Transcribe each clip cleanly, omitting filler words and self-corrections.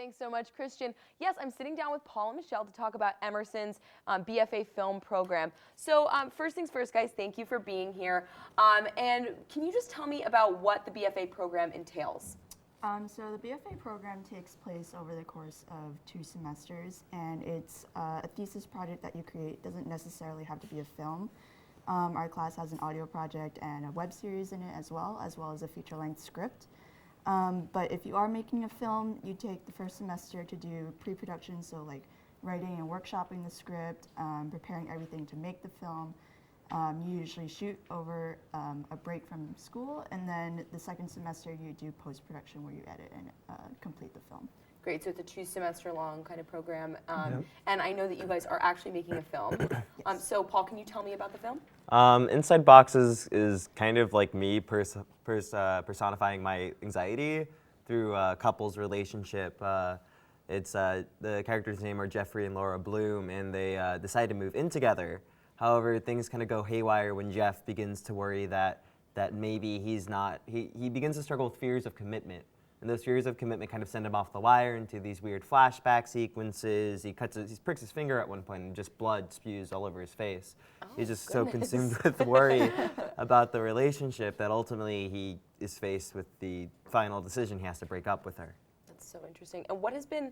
Thanks so much, Christian. Yes, I'm sitting down with Paul and Michelle to talk about Emerson's BFA film program. So first things first, guys, thank you for being here. And can you just tell me about what the BFA program entails? So the BFA program takes place over the course of 2 semesters, and it's a thesis project that you create. It doesn't necessarily have to be a film. Our class has an audio project and a web series in it as well as a feature-length script. But if you are making a film, you take the first semester to do pre-production, so like writing and workshopping the script, preparing everything to make the film. You usually shoot over a break from school, and then the second semester you do post-production where you edit and complete the film. Great, so it's a 2-semester long kind of program, and I know that you guys are actually making a film. Yes. So Paul, can you tell me about the film? Inside Boxes is kind of like me personifying my anxiety through a couple's relationship. It's the characters' name are Jeffrey and Laura Bloom, and they decide to move in together. However, things kind of go haywire when Jeff begins to worry that maybe he's not. He begins to struggle with fears of commitment. And those fears of commitment kind of send him off the wire into these weird flashback sequences. He pricks his finger at one point and just blood spews all over his face. Oh, He's just goodness. so consumed with worry about the relationship that ultimately he is faced with the final decision he has to break up with her. That's so interesting. And what has been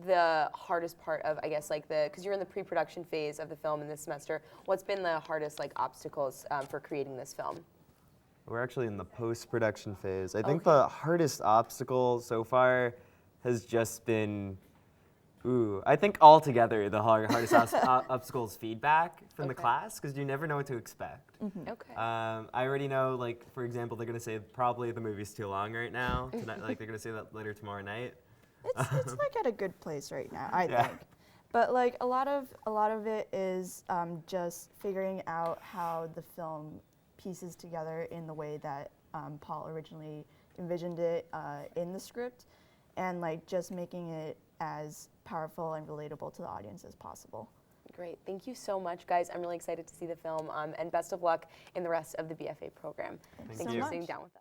the hardest part of, I guess, like because you're in the pre-production phase of the film in this semester, what's been the hardest obstacles for creating this film? We're actually in the post-production phase. I think the hardest obstacle so far has just been, I think altogether the hardest obstacle is feedback from the class, because you never know what to expect. Okay. I already know, like, for example, they're going to say probably the movie's too long right now. Tonight, like, they're going to say that later tomorrow night. It's like at a good place right now, I think. But like a lot of it is just figuring out how the film pieces together in the way that Paul originally envisioned it in the script, and like just making it as powerful and relatable to the audience as possible. Great. Thank you so much, guys. I'm really excited to see the film, and best of luck in the rest of the BFA program. Thanks Thanks so for much. sitting down with us.